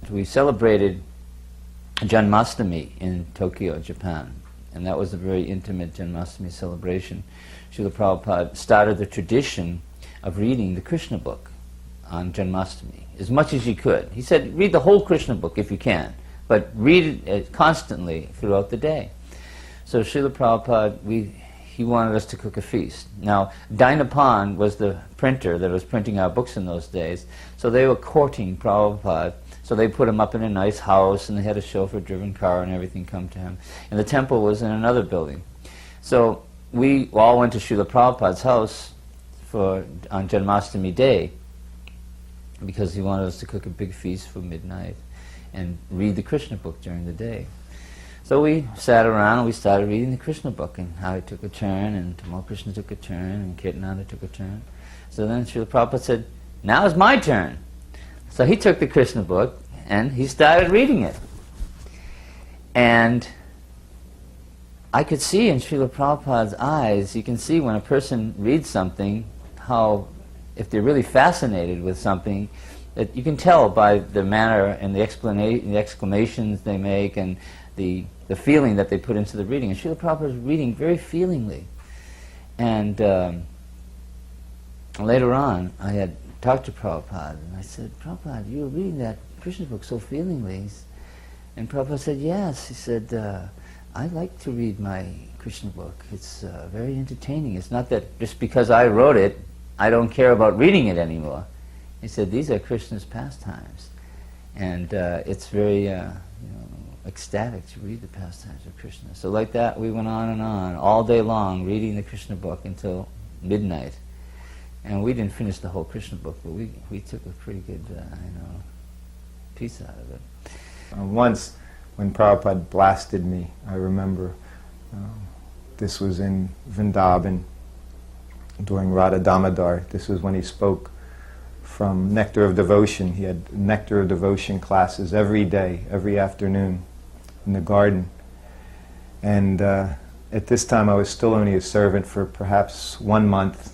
we celebrated Janmashtami in Tokyo, Japan. And that was a very intimate Janmashtami celebration. Srila Prabhupada started the tradition of reading the Krishna book on Janmashtami, as much as you could. He said, read the whole Krishna book if you can, but read it constantly throughout the day. So Srila Prabhupada, he wanted us to cook a feast. Now, Dinapan was the printer that was printing our books in those days, so they were courting Prabhupada. So they put him up in a nice house, and they had a chauffeur-driven car and everything come to him. And the temple was in another building. So we all went to Srila Prabhupada's house on Janmashtami Day, because he wanted us to cook a big feast for midnight and read the Krishna book during the day. So we sat around and we started reading the Krishna book, and Hari took a turn, and Tamal Krishna took a turn, and Kirtananda took a turn. So then Srila Prabhupada said, now is my turn. So he took the Krishna book and he started reading it. And I could see in Srila Prabhupada's eyes, you can see when a person reads something, how if they're really fascinated with something, that you can tell by the manner and the exclamations they make and the feeling that they put into the reading. And Srila Prabhupada was reading very feelingly. And later on, I had talked to Prabhupada, and I said, Prabhupada, you were reading that Krishna book so feelingly. And Prabhupada said, yes. He said, I like to read my Krishna book. It's very entertaining. It's not that just because I wrote it, I don't care about reading it anymore. He said, these are Krishna's pastimes. And it's very ecstatic to read the pastimes of Krishna. So like that, we went on and on, all day long, reading the Krishna book until midnight. And we didn't finish the whole Krishna book, but we took a pretty good piece out of it. Once, when Prabhupada blasted me, I remember, this was in Vrindavan during Radha Damodar. This was when he spoke from Nectar of Devotion. He had Nectar of Devotion classes every day, every afternoon in the garden. And at this time I was still only a servant for perhaps 1 month.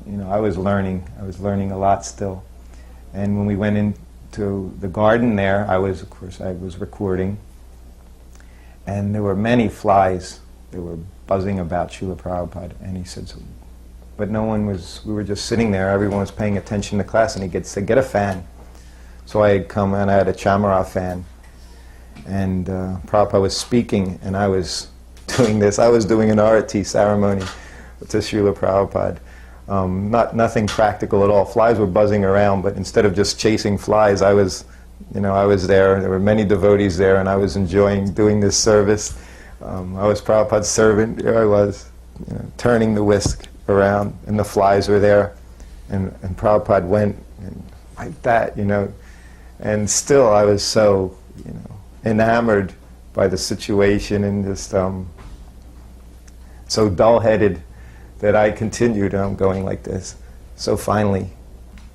I was learning a lot still. And when we went into the garden there, I was recording, and there were many flies that were buzzing about Srila Prabhupada. And he said, but no one was, we were just sitting there, everyone was paying attention to class, and he said, get a fan. So I had come and I had a chamara fan, and Prabhupada was speaking, and I was doing this. I was doing an arati ceremony to Srila Prabhupada. Nothing practical at all. Flies were buzzing around, but instead of just chasing flies, I was there. There were many devotees there, and I was enjoying doing this service. I was Prabhupada's servant. Here I was, turning the whisk around, and the flies were there, and Prabhupada went and like that, and still I was so, enamored by the situation, and just so dull-headed that I continued going like this. So finally,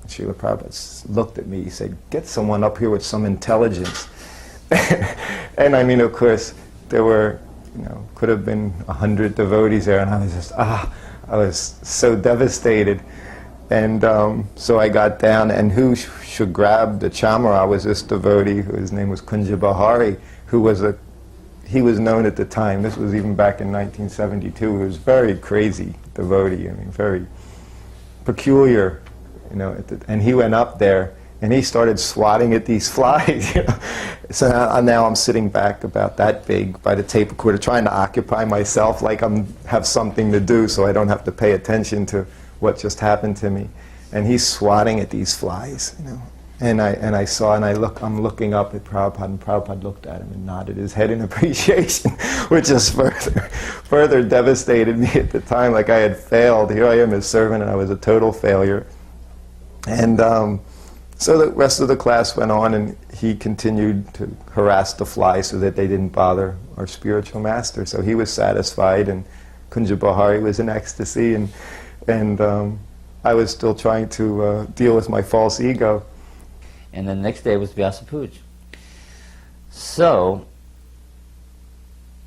Srila Prabhupada looked at me, he said, get someone up here with some intelligence. And I mean, of course, there were, could have been 100 devotees there, and I was just, I was so devastated. And so I got down, and who should grab the chamara was this devotee, whose name was Kunja Bahari, he was known at the time, this was even back in 1972, he was very crazy devotee, very peculiar, and he went up there and he started swatting at these flies. So now I'm sitting back about that big by the tape recorder, trying to occupy myself like have something to do so I don't have to pay attention to what just happened to me. And he's swatting at these flies, And I'm looking up at Prabhupada, and Prabhupada looked at him and nodded his head in appreciation, which just further devastated me at the time, like I had failed. Here I am as servant, and I was a total failure. And so the rest of the class went on, and he continued to harass the flies so that they didn't bother our spiritual master. So he was satisfied, and Kunja Bahari was in ecstasy, and I was still trying to deal with my false ego. And then the next day was Vyasa Puja. So,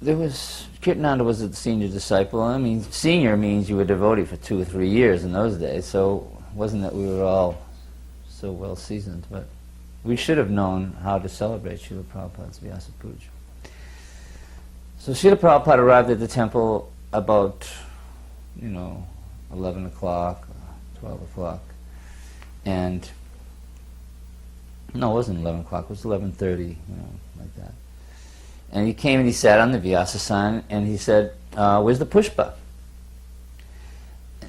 Kirtananda was a senior disciple. I mean, senior means you were devotee for 2 or 3 years in those days, so it wasn't that we were all so well seasoned, but We should have known how to celebrate Srila Prabhupada's Vyasa Puja. So Srila Prabhupada arrived at the temple about, 11 o'clock, 12 o'clock. And, no, it wasn't 11 o'clock, it was 11:30, like that. And he came and he sat on the Vyasasana and he said, where's the Pushpa?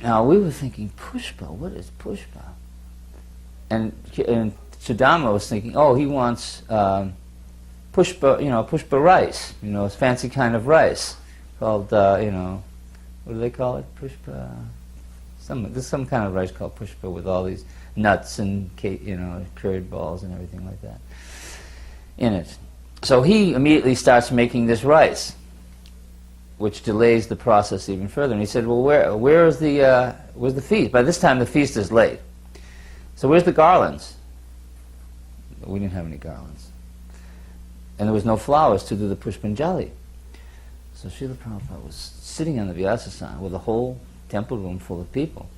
Now we were thinking, Pushpa, what is Pushpa? And Sudama was thinking, oh, he wants Pushpa, Pushpa rice, a fancy kind of rice called, what do they call it? Pushpa? There's some kind of rice called Pushpa with all these nuts and, curd balls and everything like that in it. So he immediately starts making this rice, which delays the process even further. And he said, well, where's the feast? By this time the feast is late. So where's the garlands? We didn't have any garlands. And there was no flowers to do the Pushpanjali. So Srila Prabhupada was sitting on the Vyasasana with a whole temple room full of people.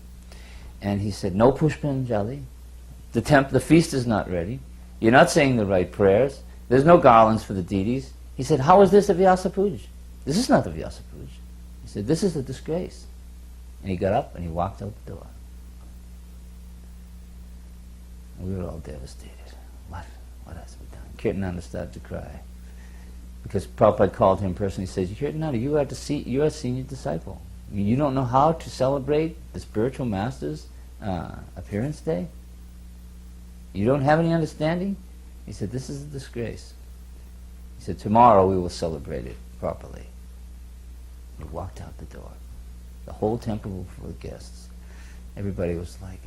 And he said, no Pushpanjali. The feast is not ready. You're not saying the right prayers. There's no garlands for the deities. He said, how is this a Vyasa Puja? This is not the Vyasa Puja. He said, this is a disgrace. And he got up and he walked out the door. And we were all devastated. What has been done? Kirtananda started to cry. Because Prabhupada called him personally. He says, Kirtananda, you are a senior disciple. You don't know how to celebrate the spiritual master's appearance day? You don't have any understanding? He said, this is a disgrace. He said, tomorrow we will celebrate it properly. He walked out the door. The whole temple was full of guests. Everybody was like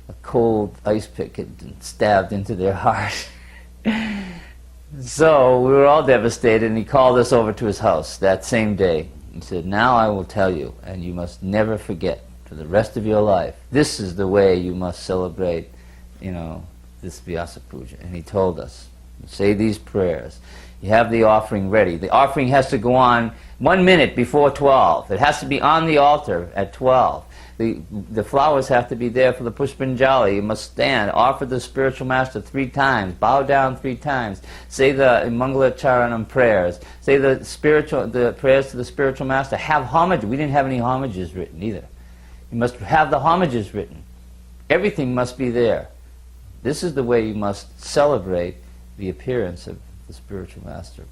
a cold ice pick and stabbed into their heart. So we were all devastated, and he called us over to his house that same day. He said, now I will tell you, and you must never forget for the rest of your life, this is the way you must celebrate, this Vyasa Puja. And he told us, say these prayers. You have the offering ready. The offering has to go on 1 minute before 12. It has to be on the altar at 12. The flowers have to be there for the Pushpanjali. You must stand, offer the spiritual master 3 times, bow down 3 times, say the Mangala Charanam prayers, say the prayers to the spiritual master. Have homage. We didn't have any homages written either. You must have the homages written. Everything must be there. This is the way you must celebrate the appearance of the spiritual master.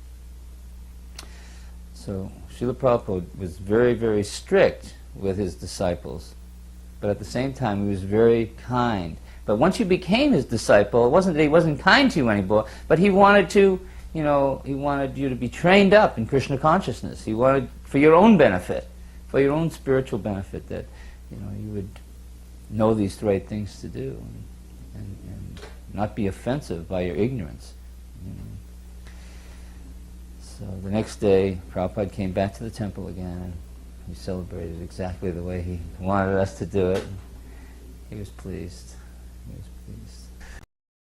So Srila Prabhupada was very, very strict with his disciples, but at the same time he was very kind. But once you became his disciple, it wasn't that he wasn't kind to you anymore, but he wanted to, he wanted you to be trained up in Krishna consciousness. He wanted, for your own benefit, for your own spiritual benefit, that you would know these right things to do and not be offensive by your ignorance. So the next day, Prabhupada came back to the temple again, and we celebrated exactly the way he wanted us to do it. He was pleased. He was pleased.